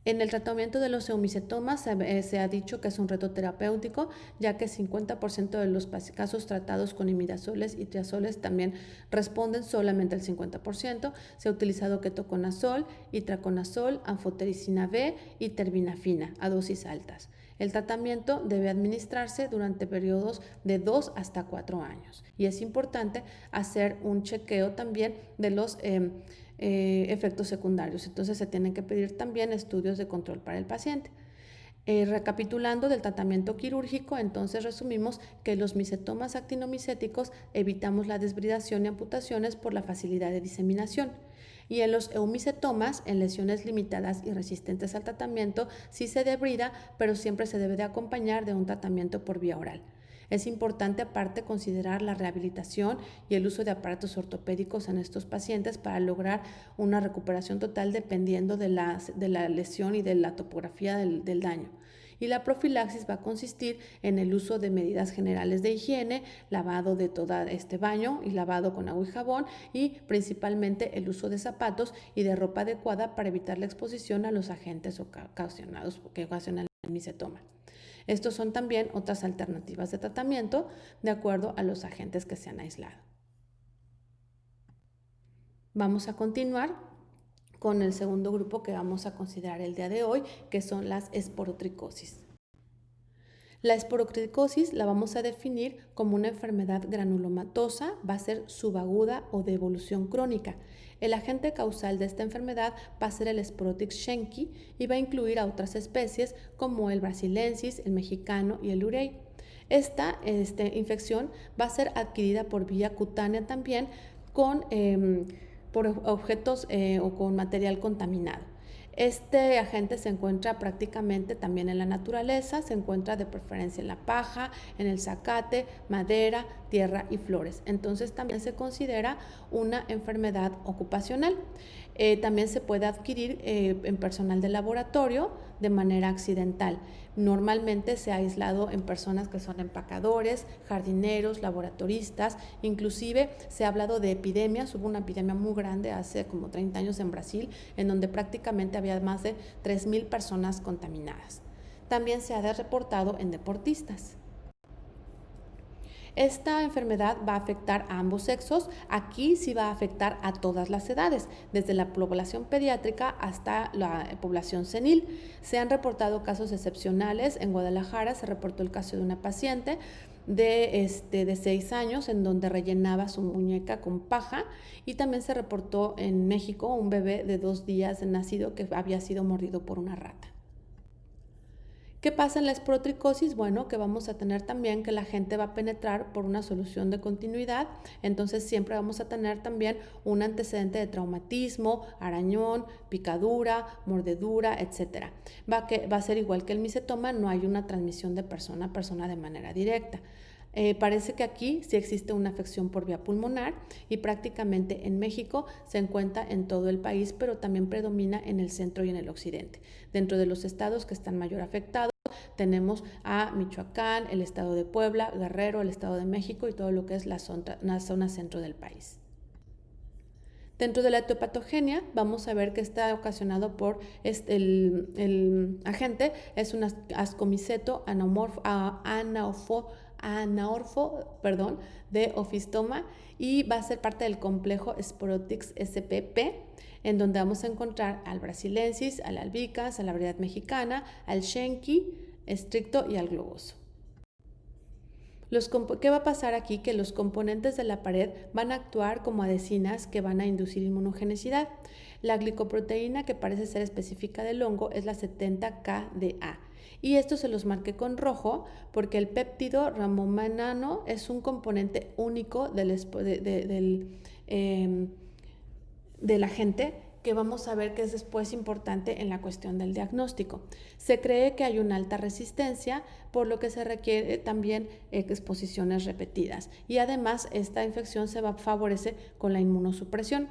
En el tratamiento de los eumicetomas se ha dicho que es un reto terapéutico, ya que 50% de los casos tratados con imidazoles y triazoles también responden solamente al 50%. Se ha utilizado ketoconazol, itraconazol, anfotericina B y terbinafina a dosis altas. El tratamiento debe administrarse durante periodos de 2 hasta 4 años y es importante hacer un chequeo también de los efectos secundarios. Entonces se tienen que pedir también estudios de control para el paciente. Recapitulando del tratamiento quirúrgico, entonces resumimos que los micetomas actinomicéticos evitamos la desbridación y amputaciones por la facilidad de diseminación. Y en los eumicetomas, en lesiones limitadas y resistentes al tratamiento, sí se debrida, pero siempre se debe de acompañar de un tratamiento por vía oral. Es importante aparte considerar la rehabilitación y el uso de aparatos ortopédicos en estos pacientes para lograr una recuperación total dependiendo de la lesión y de la topografía del daño. Y la profilaxis va a consistir en el uso de medidas generales de higiene, lavado de todo este baño y lavado con agua y jabón, y principalmente el uso de zapatos y de ropa adecuada para evitar la exposición a los agentes que ocasionan el micetoma. Estos son también otras alternativas de tratamiento de acuerdo a los agentes que se han aislado. Vamos a continuar con el segundo grupo que vamos a considerar el día de hoy, que son las esporotricosis. La esporotricosis la vamos a definir como una enfermedad granulomatosa, va a ser subaguda o de evolución crónica. El agente causal de esta enfermedad va a ser el Sporotix schenckii y va a incluir a otras especies como el brasilensis, el mexicano y el urey. Esta infección va a ser adquirida por vía cutánea también por objetos o con material contaminado. Este agente se encuentra prácticamente también en la naturaleza, se encuentra de preferencia en la paja, en el zacate, madera, tierra y flores. Entonces también se considera una enfermedad ocupacional. También se puede adquirir en personal de laboratorio de manera accidental. Normalmente se ha aislado en personas que son empacadores, jardineros, laboratoristas, inclusive se ha hablado de epidemias. Hubo una epidemia muy grande hace como 30 años en Brasil, en donde prácticamente había más de 3,000 personas contaminadas. También se ha reportado en deportistas. Esta enfermedad va a afectar a ambos sexos. Aquí sí va a afectar a todas las edades, desde la población pediátrica hasta la población senil. Se han reportado casos excepcionales. En Guadalajara se reportó el caso de una paciente de 6 años en donde rellenaba su muñeca con paja, y también se reportó en México un bebé de 2 días de nacido que había sido mordido por una rata. ¿Qué pasa en la esporotricosis? Bueno, que vamos a tener también que la gente va a penetrar por una solución de continuidad, entonces siempre vamos a tener también un antecedente de traumatismo, arañón, picadura, mordedura, etc. Va a ser igual que el micetoma, no hay una transmisión de persona a persona de manera directa. Parece que aquí sí existe una afección por vía pulmonar y prácticamente en México se encuentra en todo el país, pero también predomina en el centro y en el occidente. Dentro de los estados que están mayor afectados tenemos a Michoacán, el estado de Puebla, Guerrero, el estado de México y todo lo que es la zona centro del país. Dentro de la etiopatogenia vamos a ver que está ocasionado por el agente, es un ascomiceto anaorfo de ofistoma, y va a ser parte del complejo Sporotix spp, en donde vamos a encontrar al brasilensis, al albicans, a la variedad mexicana, al schenckii estricto y al globoso. ¿Qué va a pasar aquí? Que los componentes de la pared van a actuar como adhesinas que van a inducir inmunogenicidad. La glicoproteína que parece ser específica del hongo es la 70KDA. Y esto se los marqué con rojo porque el péptido ramomanano es un componente único del agente, que vamos a ver que es después importante en la cuestión del diagnóstico. Se cree que hay una alta resistencia, por lo que se requiere también exposiciones repetidas, y además esta infección se favorece con la inmunosupresión.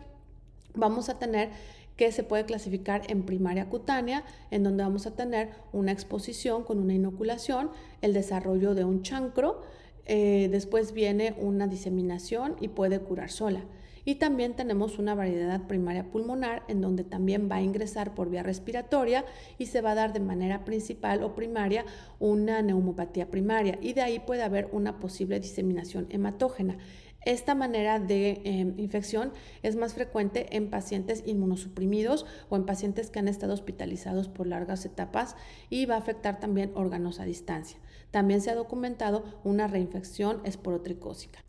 Vamos a tener que se puede clasificar en primaria cutánea, en donde vamos a tener una exposición con una inoculación, el desarrollo de un chancro, después viene una diseminación y puede curar sola. Y también tenemos una variedad primaria pulmonar en donde también va a ingresar por vía respiratoria y se va a dar de manera principal o primaria una neumopatía primaria y de ahí puede haber una posible diseminación hematógena. Esta manera de infección es más frecuente en pacientes inmunosuprimidos o en pacientes que han estado hospitalizados por largas etapas y va a afectar también órganos a distancia. También se ha documentado una reinfección esporotricósica.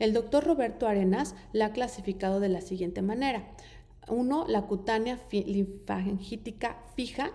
El doctor Roberto Arenas la ha clasificado de la siguiente manera. 1. La cutánea linfangítica fija,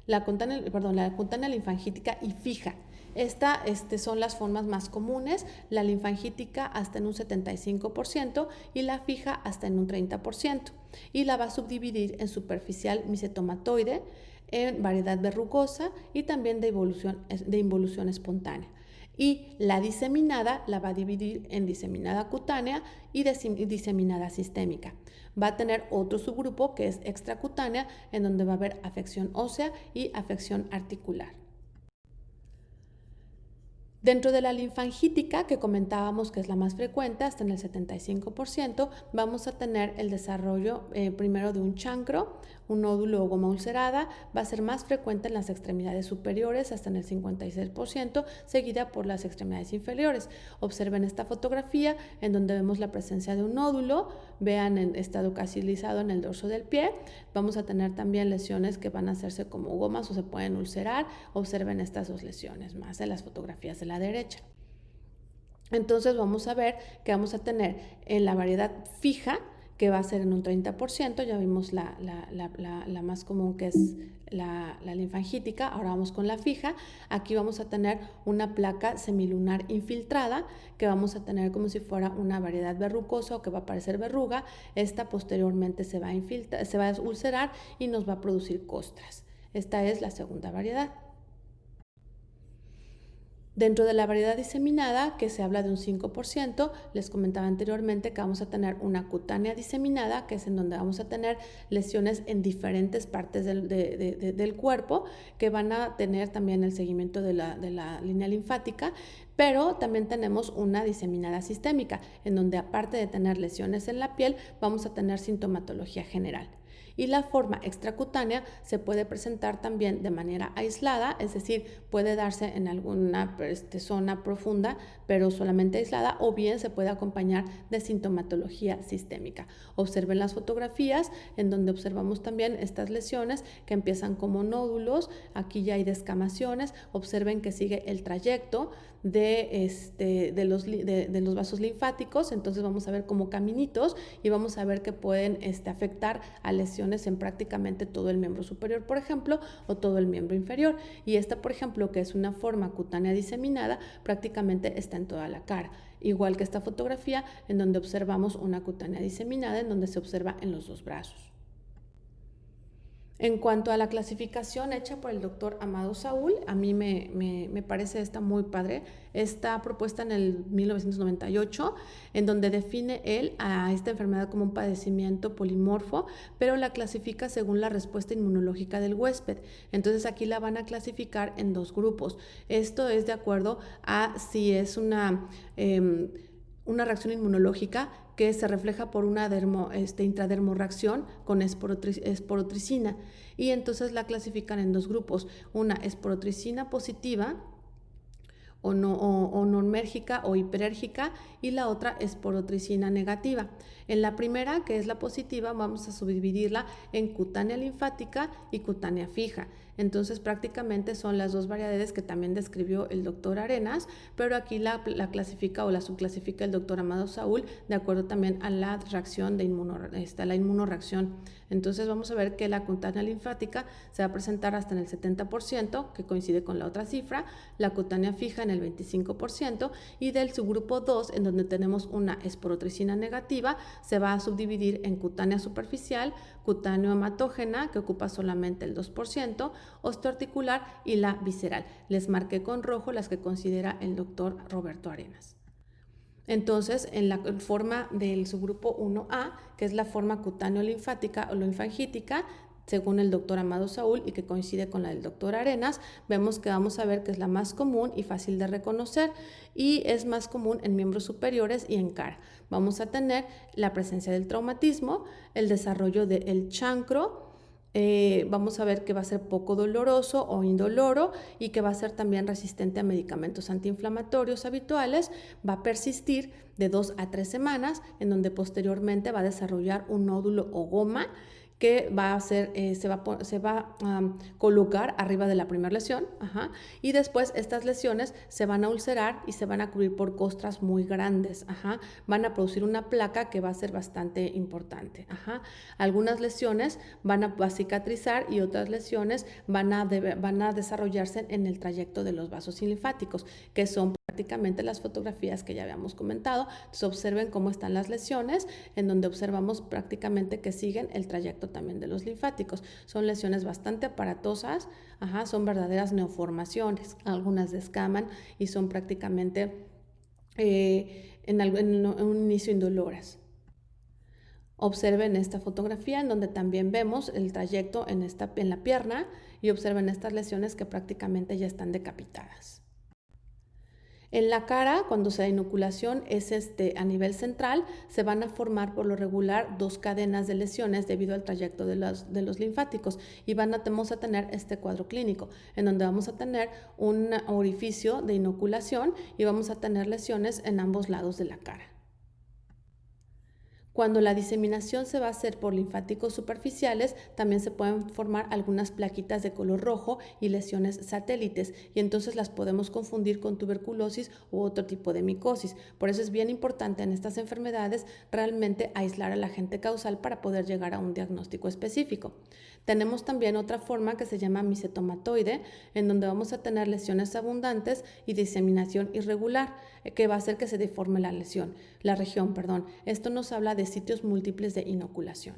la cutánea linfangítica y fija. Estas son las formas más comunes, la linfangítica hasta en un 75% y la fija hasta en un 30%. Y la va a subdividir en superficial micetomatoide, en variedad verrugosa y también de involución espontánea. Y la diseminada la va a dividir en diseminada cutánea y diseminada sistémica. Va a tener otro subgrupo que es extracutánea, en donde va a haber afección ósea y afección articular. Dentro de la linfangítica, que comentábamos que es la más frecuente, hasta en el 75%, vamos a tener el desarrollo primero de un chancro, un nódulo o goma ulcerada, va a ser más frecuente en las extremidades superiores, hasta en el 56%, seguida por las extremidades inferiores. Observen esta fotografía en donde vemos la presencia de un nódulo, vean en estado casi lisado en el dorso del pie. Vamos a tener también lesiones que van a hacerse como gomas o se pueden ulcerar. Observen estas dos lesiones más en las fotografías de la derecha. Entonces vamos a ver que vamos a tener en la variedad fija, que va a ser en un 30%, ya vimos la más común, que es la linfangítica. Ahora vamos con la fija. Aquí vamos a tener una placa semilunar infiltrada, que vamos a tener como si fuera una variedad verrucosa o que va a parecer verruga. Esta posteriormente se va a ulcerar y nos va a producir costras. Esta es la segunda variedad. Dentro de la variedad diseminada, que se habla de un 5%, les comentaba anteriormente que vamos a tener una cutánea diseminada, que es en donde vamos a tener lesiones en diferentes partes del cuerpo, que van a tener también el seguimiento de la línea linfática, pero también tenemos una diseminada sistémica, en donde aparte de tener lesiones en la piel, vamos a tener sintomatología general. Y la forma extracutánea se puede presentar también de manera aislada, es decir, puede darse en alguna zona profunda, pero solamente aislada, o bien se puede acompañar de sintomatología sistémica. Observen las fotografías en donde observamos también estas lesiones que empiezan como nódulos, aquí ya hay descamaciones. Observen que sigue el trayecto de los vasos linfáticos, entonces vamos a ver como caminitos y vamos a ver que pueden afectar a lesiones en prácticamente todo el miembro superior, por ejemplo, o todo el miembro inferior. Y esta, por ejemplo, que es una forma cutánea diseminada, prácticamente está en toda la cara. Igual que esta fotografía en donde observamos una cutánea diseminada, en donde se observa en los dos brazos. En cuanto a la clasificación hecha por el doctor Amado Saúl, a mí me parece esta muy padre. Está propuesta en el 1998, en donde define él a esta enfermedad como un padecimiento polimorfo, pero la clasifica según la respuesta inmunológica del huésped. Entonces aquí la van a clasificar en dos grupos. Esto es de acuerdo a si es una reacción inmunológica que se refleja por una intradermorreacción con esporotricina, y entonces la clasifican en dos grupos, una esporotricina positiva o normérgica o hiperérgica, y la otra esporotricina negativa. En la primera, que es la positiva, vamos a subdividirla en cutánea linfática y cutánea fija. Entonces prácticamente son las dos variedades que también describió el doctor Arenas, pero aquí la clasifica o la subclasifica el doctor Amado Saúl de acuerdo también a la reacción la inmunoreacción. Entonces vamos a ver que la cutánea linfática se va a presentar hasta en el 70%, que coincide con la otra cifra, la cutánea fija en el 25%, y del subgrupo 2, en donde tenemos una esporotricina negativa, se va a subdividir en cutánea superficial, cutáneo hematógena, que ocupa solamente el 2%, osteoarticular y la visceral. Les marqué con rojo las que considera el doctor Roberto Arenas. Entonces, en la forma del subgrupo 1A, que es la forma cutáneo-linfática o linfangítica, según el doctor Amado Saúl y que coincide con la del doctor Arenas, vemos que vamos a ver que es la más común y fácil de reconocer y es más común en miembros superiores y en cara. Vamos a tener la presencia del traumatismo, el desarrollo del chancro. Vamos a ver que va a ser poco doloroso o indoloro y que va a ser también resistente a medicamentos antiinflamatorios habituales. Va a persistir de 2 a 3 semanas, en donde posteriormente va a desarrollar un nódulo o goma que va a ser, se va a colocar arriba de la primera lesión, y después estas lesiones se van a ulcerar y se van a cubrir por costras muy grandes, van a producir una placa que va a ser bastante importante. Algunas lesiones van a cicatrizar y otras lesiones van a desarrollarse en el trayecto de los vasos linfáticos, que son prácticamente las fotografías que ya habíamos comentado. Entonces observen cómo están las lesiones, en donde observamos prácticamente que siguen el trayecto también de los linfáticos. Son lesiones bastante aparatosas, son verdaderas neoformaciones, algunas descaman y son prácticamente en un inicio indoloras. Observen esta fotografía en donde también vemos el trayecto en la pierna y observen estas lesiones que prácticamente ya están decapitadas. En la cara, cuando se da inoculación, es a nivel central, se van a formar por lo regular 2 cadenas de lesiones debido al trayecto de los linfáticos y vamos a tener este cuadro clínico, en donde vamos a tener un orificio de inoculación y vamos a tener lesiones en ambos lados de la cara. Cuando la diseminación se va a hacer por linfáticos superficiales, también se pueden formar algunas plaquitas de color rojo y lesiones satélites, y entonces las podemos confundir con tuberculosis u otro tipo de micosis. Por eso es bien importante en estas enfermedades realmente aislar al agente causal para poder llegar a un diagnóstico específico. Tenemos también otra forma que se llama micetomatoide, en donde vamos a tener lesiones abundantes y diseminación irregular, que va a hacer que se deforme la región. Esto nos habla de sitios múltiples de inoculación.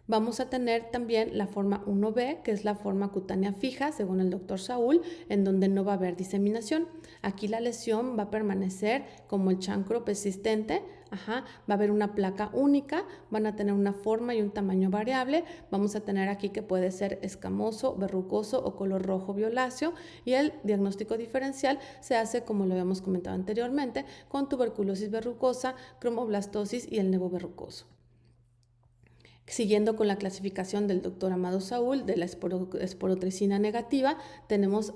Vamos a tener también la forma 1B, que es la forma cutánea fija, según el doctor Saúl, en donde no va a haber diseminación. Aquí la lesión va a permanecer como el chancro persistente, va a haber una placa única, van a tener una forma y un tamaño variable. Vamos a tener aquí que puede ser escamoso, verrucoso o color rojo violáceo, y el diagnóstico diferencial se hace, como lo habíamos comentado anteriormente, con tuberculosis verrucosa, cromoblastosis y el nevo verrucoso. Siguiendo con la clasificación del doctor Amado Saúl de la esporotricina negativa, tenemos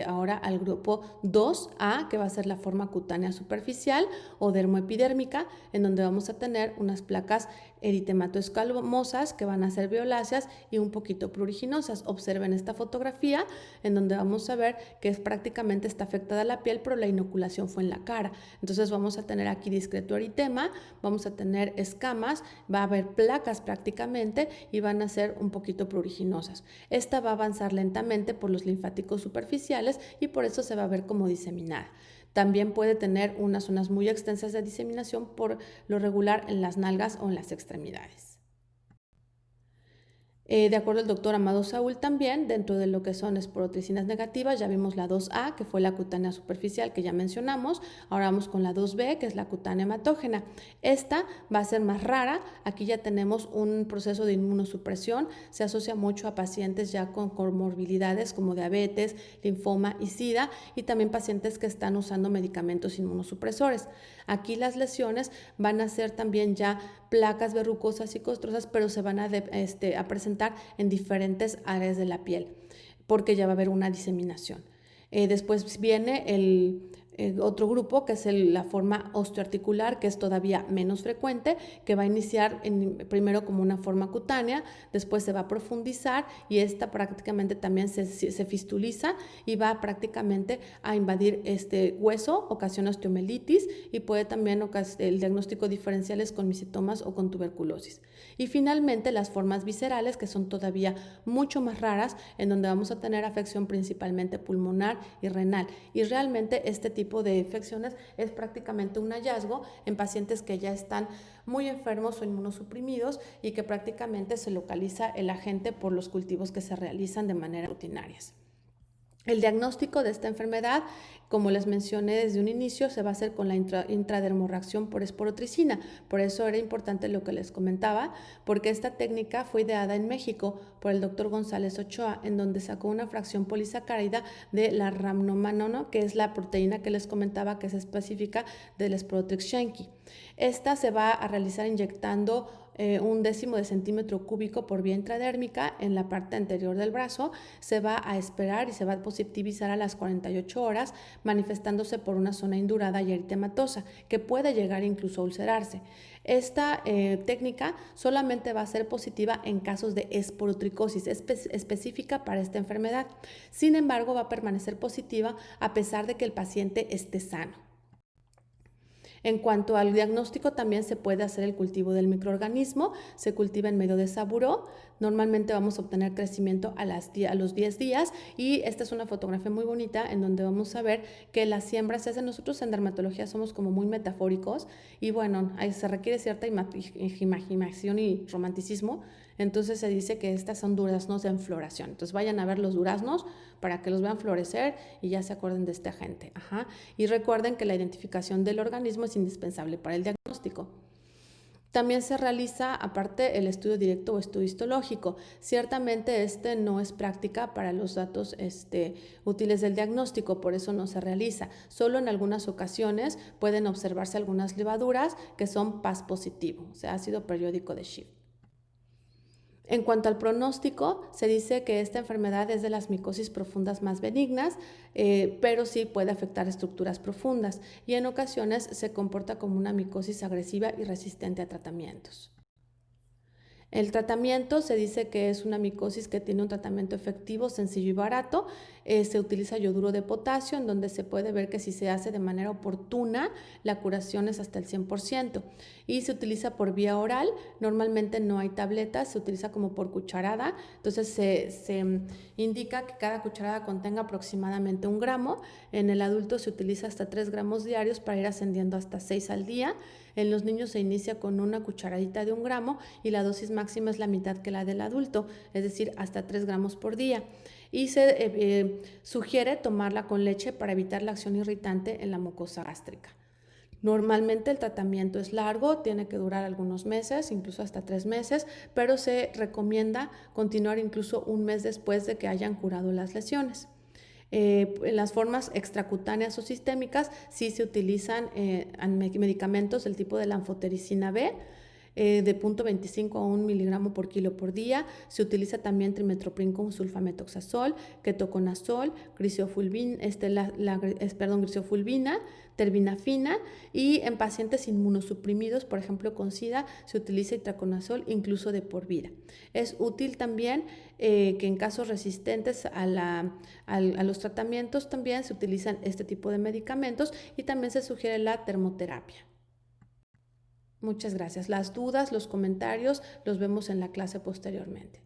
ahora al grupo 2A, que va a ser la forma cutánea superficial o dermoepidérmica, en donde vamos a tener unas placas eritematoescamosas que van a ser violáceas y un poquito pruriginosas. Observen esta fotografía en donde vamos a ver que prácticamente está afectada la piel, pero la inoculación fue en la cara. Entonces vamos a tener aquí discreto eritema, vamos a tener escamas, va a haber placas prácticamente y van a ser un poquito pruriginosas. Esta va a avanzar lentamente por los linfáticos superficiales y por eso se va a ver como diseminada. También puede tener unas zonas muy extensas de diseminación, por lo regular en las nalgas o en las extremidades. De acuerdo al doctor Amado Saúl también, dentro de lo que son esporotricinas negativas, ya vimos la 2A, que fue la cutánea superficial que ya mencionamos. Ahora vamos con la 2B, que es la cutánea hematógena. Esta va a ser más rara. Aquí ya tenemos un proceso de inmunosupresión. Se asocia mucho a pacientes ya con comorbilidades como diabetes, linfoma y SIDA, y también pacientes que están usando medicamentos inmunosupresores. Aquí las lesiones van a ser también ya placas verrucosas y costrosas, pero se van a presentar en diferentes áreas de la piel, porque ya va a haber una diseminación. Después viene el otro grupo, que es la forma osteoarticular, que es todavía menos frecuente, que va a iniciar primero como una forma cutánea, después se va a profundizar y esta prácticamente también se fistuliza y va prácticamente a invadir este hueso, ocasiona osteomelitis y puede también el diagnóstico diferencial es con micetomas o con tuberculosis. Y finalmente las formas viscerales, que son todavía mucho más raras, en donde vamos a tener afección principalmente pulmonar y renal, y realmente este tipo de infecciones es prácticamente un hallazgo en pacientes que ya están muy enfermos o inmunosuprimidos y que prácticamente se localiza el agente por los cultivos que se realizan de manera rutinarias. El diagnóstico de esta enfermedad, como les mencioné desde un inicio, se va a hacer con la intradermorreacción por esporotricina. Por eso era importante lo que les comentaba, porque esta técnica fue ideada en México por el doctor González Ochoa, en donde sacó una fracción polisacárida de la rhamnomanona, que es la proteína que les comentaba que es específica del Sporotrix schenckii. Esta se va a realizar inyectando 1/10 de centímetro cúbico por vía intradérmica en la parte anterior del brazo. Se va a esperar y se va a positivizar a las 48 horas, manifestándose por una zona indurada y eritematosa, que puede llegar incluso a ulcerarse. Esta técnica solamente va a ser positiva en casos de esporotricosis específica para esta enfermedad. Sin embargo, va a permanecer positiva a pesar de que el paciente esté sano. En cuanto al diagnóstico, también se puede hacer el cultivo del microorganismo. Se cultiva en medio de saburó. Normalmente vamos a obtener crecimiento a los 10 días, y esta es una fotografía muy bonita en donde vamos a ver que las siembras se hacen. Nosotros en dermatología somos como muy metafóricos, y bueno, ahí se requiere cierta imaginación y romanticismo. Entonces se dice que estas son duraznos en floración. Entonces vayan a ver los duraznos para que los vean florecer y ya se acuerden de este agente. Y recuerden que la identificación del organismo es indispensable para el diagnóstico. También se realiza, aparte, el estudio directo o estudio histológico. Ciertamente este no es práctica para los datos útiles del diagnóstico, por eso no se realiza. Solo en algunas ocasiones pueden observarse algunas levaduras que son PAS positivo, o sea, ácido periódico de Schiff. En cuanto al pronóstico, se dice que esta enfermedad es de las micosis profundas más benignas, pero sí puede afectar estructuras profundas, y en ocasiones se comporta como una micosis agresiva y resistente a tratamientos. El tratamiento se dice que es una micosis que tiene un tratamiento efectivo, sencillo y barato. Se utiliza yoduro de potasio, en donde se puede ver que si se hace de manera oportuna, la curación es hasta el 100%. Y se utiliza por vía oral. Normalmente no hay tabletas, se utiliza como por cucharada. Entonces se indica que cada cucharada contenga aproximadamente 1 gramo. En el adulto se utiliza hasta 3 gramos diarios para ir ascendiendo hasta 6 al día. En los niños se inicia con una cucharadita de 1 gramo, y la dosis máxima es la mitad que la del adulto, es decir, hasta 3 gramos por día. Y se sugiere tomarla con leche para evitar la acción irritante en la mucosa gástrica. Normalmente el tratamiento es largo, tiene que durar algunos meses, incluso hasta 3 meses, pero se recomienda continuar incluso 1 mes después de que hayan curado las lesiones. En las formas extracutáneas o sistémicas sí se utilizan medicamentos del tipo de la anfotericina B, de 0.25 a 1 miligramo por kilo por día. Se utiliza también trimestoprim con sulfametoxazol, ketoconazol, grisofulvina, terbinafina, y en pacientes inmunosuprimidos, por ejemplo con SIDA, se utiliza itraconazol incluso de por vida. Es útil también que en casos resistentes a los tratamientos también se utilizan este tipo de medicamentos, y también se sugiere la termoterapia. Muchas gracias. Las dudas, los comentarios, los vemos en la clase posteriormente.